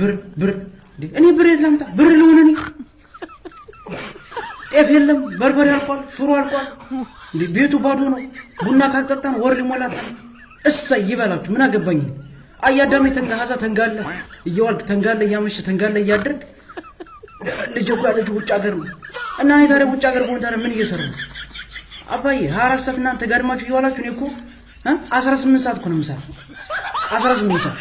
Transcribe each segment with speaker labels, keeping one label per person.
Speaker 1: ብር እኔ ብር የት ላምጣ? ብር ልሆን እኔ ጤፍ የለም፣ በርበሬ አልቋል፣ ሽሮ አልቋል። ቤቱ ባዶ ነው። ቡና ካልጠጣን ወር ሊሞላታል። እሰይ ይበላችሁ፣ ምን አገባኝ። አያዳሜ ተንጋሃዛ ተንጋለ እየዋልክ ተንጋለ እያመሸ ተንጋለ እያደርግ ልጅ ውጭ ሀገር ነው እና እኔ ታዲያ ውጭ ሀገር በሆን ታዲያ ምን እየሰራ ነው? አባዬ 24 ሰዓት እናንተ ጋድማችሁ እየዋላችሁ እኔ እኮ 18 ሰዓት እኮ ነው የምሰራው። 18 ሰዓት።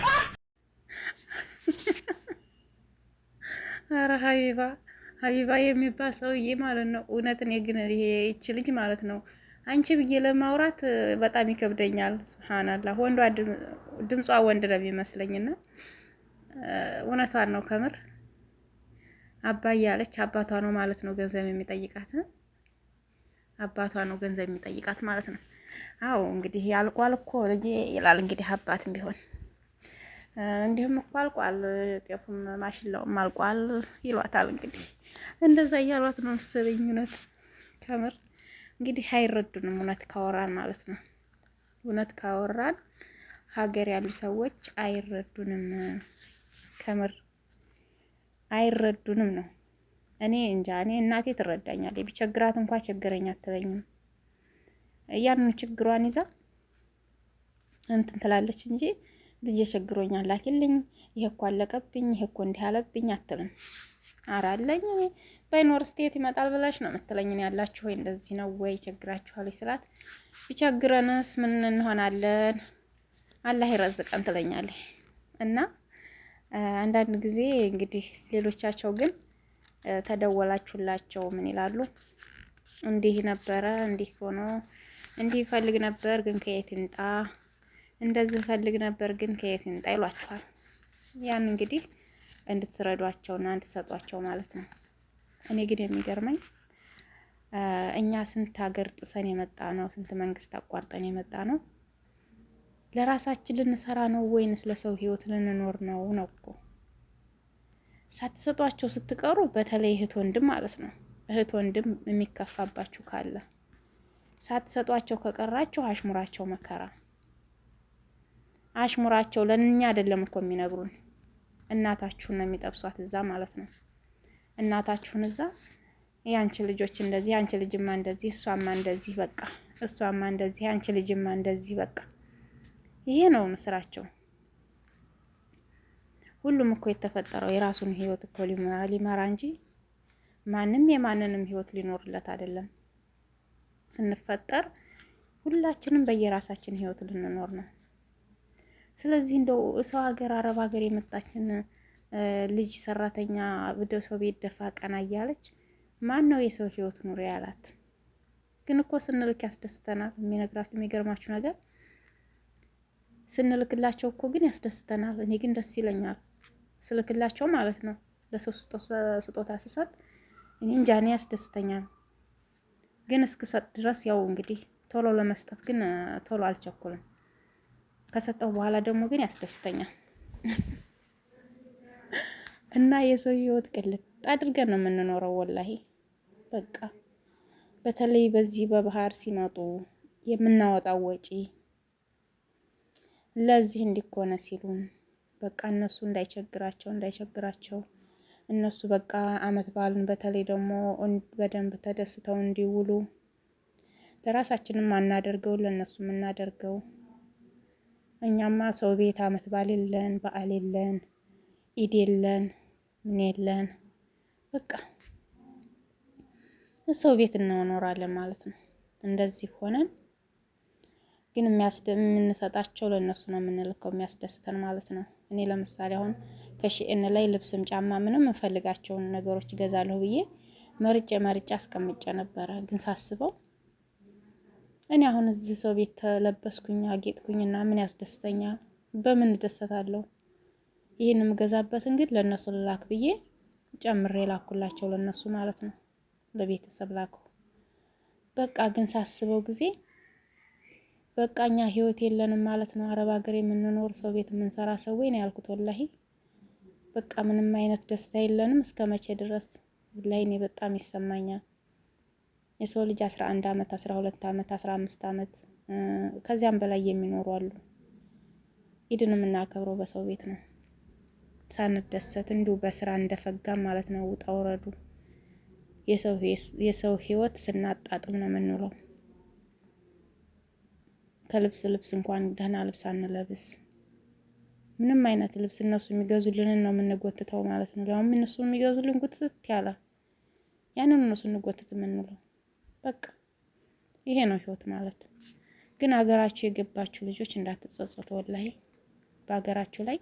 Speaker 2: ኧረ ሀቢባ የሚባል ሰውዬ ማለት ነው። እውነትን የግን ይሄ ይች ልጅ ማለት ነው። አንቺ ብዬ ለማውራት በጣም ይከብደኛል። ሱብሃንአላህ ወንዷ ድምጿ ወንድ ነው የሚመስለኝና እውነቷን ነው ከምር። አባዬ አለች አባቷ ነው ማለት ነው ገንዘብ የሚጠይቃት። አባቷ ነው ገንዘብ የሚጠይቃት ማለት ነው። አዎ እንግዲህ ያልቋል እኮ ልጄ ይላል እንግዲህ አባትም ቢሆን እንዲሁም እኮ አልቋል፣ ጤፉም ማሽላውም አልቋል ይሏታል። እንግዲህ እንደዛ እያሏት ነው መሰለኝ። እውነት ከምር እንግዲህ አይረዱንም፣ እውነት ካወራን ማለት ነው። እውነት ካወራን ሀገር ያሉ ሰዎች አይረዱንም፣ ከምር አይረዱንም ነው። እኔ እንጃ፣ እኔ እናቴ ትረዳኛለች። ቢቸግራት እንኳን ቸገረኝ አትለኝም። ያንን ችግሯን ይዛ እንትን ትላለች እንጂ ልጅ ቸግሮኛል ላኪልኝ፣ ይሄ እኮ አለቀብኝ፣ ይሄ እኮ እንዲህ አለብኝ አትልም። ኧረ አለኝ ባይኖር ስቴት ይመጣል ብለሽ ነው የምትለኝ። ያላችሁ ወይ እንደዚህ ነው ወይ ቸግራችኋል ስላት ቢቸግረንስ ምን እንሆናለን አላህ ይረዝቀን ትለኛለች። እና አንዳንድ ጊዜ እንግዲህ ሌሎቻቸው ግን ተደወላችሁላቸው ምን ይላሉ? እንዲህ ነበረ፣ እንዲህ ሆኖ እንዲህ ፈልግ ነበር ግን ከየት ይምጣ፣ እንደዚህ ፈልግ ነበር ግን ከየት ይምጣ ይሏችኋል። ያን እንግዲህ እንድትረዷቸውና እንድትሰጧቸው ማለት ነው። እኔ ግን የሚገርመኝ እኛ ስንት ሀገር ጥሰን የመጣ ነው፣ ስንት መንግስት አቋርጠን የመጣ ነው። ለራሳችን ልንሰራ ነው ወይንስ ለሰው ህይወት ልንኖር ነው? ነው እኮ ሳትሰጧቸው ስትቀሩ፣ በተለይ እህት ወንድም ማለት ነው። እህት ወንድም የሚከፋባችሁ ካለ ሳትሰጧቸው ከቀራችሁ አሽሙራቸው መከራ። አሽሙራቸው ለእኛ አይደለም እኮ የሚነግሩን፣ እናታችሁን ነው የሚጠብሷት እዛ ማለት ነው። እናታችሁን እዛ ያንቺ ልጆች እንደዚህ፣ አንቺ ልጅማ እንደዚህ፣ እሷማ እንደዚህ፣ በቃ እሷማ እንደዚህ፣ አንቺ ልጅማ እንደዚህ፣ በቃ ይሄ ነው ስራቸው። ሁሉም እኮ የተፈጠረው የራሱን ህይወት እኮ ሊመራ እንጂ ማንም የማንንም ህይወት ሊኖርለት አይደለም። ስንፈጠር ሁላችንም በየራሳችን ህይወት ልንኖር ነው። ስለዚህ እንደው ሰው ሀገር አረብ ሀገር የመጣችን ልጅ ሰራተኛ ወደ ሰው ቤት ደፋ ቀና እያለች ማን ነው የሰው ህይወት ኑሮ ያላት? ግን እኮ ስንልክ ያስደስተናል። የሚገርማችሁ ነገር ስንልክላቸው እኮ ግን ያስደስተናል። እኔ ግን ደስ ይለኛል ስልክላቸው ማለት ነው። ለሰው ስጦታ ስሰጥ እኔ እንጃ እኔ ያስደስተኛል። ግን እስክሰጥ ድረስ ያው እንግዲህ ቶሎ ለመስጠት ግን ቶሎ አልቸኩልም። ከሰጠው በኋላ ደግሞ ግን ያስደስተኛል። እና የሰው ህይወት ቅልጥ አድርገን ነው የምንኖረው ወላሂ። በቃ በተለይ በዚህ በባህር ሲመጡ የምናወጣው ወጪ ለዚህ እንዲኮነ ሲሉን በቃ እነሱ እንዳይቸግራቸው እነሱ በቃ አመት በዓልን በተለይ ደግሞ በደንብ ተደስተው እንዲውሉ ለራሳችንም አናደርገው ለነሱ የምናደርገው። እኛማ ሰው ቤት አመት በዓል የለን፣ በዓል የለን፣ ኢድ የለን፣ ምን የለን፣ በቃ ሰው ቤት እንኖራለን ማለት ነው። እንደዚህ ሆነን ግን የምንሰጣቸው ለነሱ ነው የምንልከው የሚያስደስተን ማለት ነው። እኔ ለምሳሌ አሁን ከሺኤን ላይ ልብስም ጫማ ምንም እንፈልጋቸውን ነገሮች እገዛለሁ ብዬ መርጬ አስቀምጬ ነበረ። ግን ሳስበው እኔ አሁን እዚህ ሰው ቤት ተለበስኩኝ አጌጥኩኝና ምን ያስደስተኛል? በምን እደሰታለሁ? ይሄን የምገዛበትን ግን ለነሱ ልላክ ብዬ ጨምሬ ላኩላቸው ለነሱ ማለት ነው። ለቤተሰብ ላኩ። በቃ ግን ሳስበው ጊዜ በቃ እኛ ህይወት የለንም ማለት ነው። አረብ ሀገር የምንኖር ሰው ቤት የምንሰራ ሰው ነው ያልኩት ወላሂ። በቃ ምንም አይነት ደስታ የለንም። እስከ መቼ ድረስ ወላሂ እኔ በጣም ይሰማኛል። የሰው ልጅ 11 አመት 12 አመት 15 አመት ከዚያም በላይ የሚኖሩ አሉ። ኢድን የምናከብረው በሰው ቤት ነው። ሳንደሰት እንዲሁ በስራ እንደፈጋም ማለት ነው። ውጣ ውረዱ የሰው ህይወት ስናጣጥም ነው የምንውለው። ከልብስ ልብስ እንኳን ደህና ልብስ አንለብስ። ምንም አይነት ልብስ እነሱ የሚገዙልንን ነው የምንጎትተው ማለት ነው። ያው እነሱ የሚገዙልን ጉትት ያለ ያንን ነው ስንጎትት የምንውለው። በቃ ይሄ ነው ህይወት ማለት። ግን ሀገራችሁ የገባችሁ ልጆች እንዳትጸጸቱ ወላሂ። በሀገራችሁ ላይ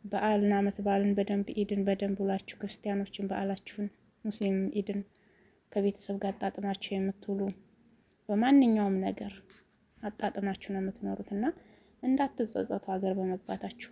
Speaker 2: በዓልና ዓመት በዓልን በደንብ ኢድን በደንብ ውላችሁ ክርስቲያኖችን በዓላችሁን ሙስሊም ኢድን ከቤተሰብ ጋር አጣጥማችሁ የምትውሉ በማንኛውም ነገር አጣጥማችሁ ነው የምትኖሩት እና እንዳትጸጸቱ ሀገር በመግባታችሁ።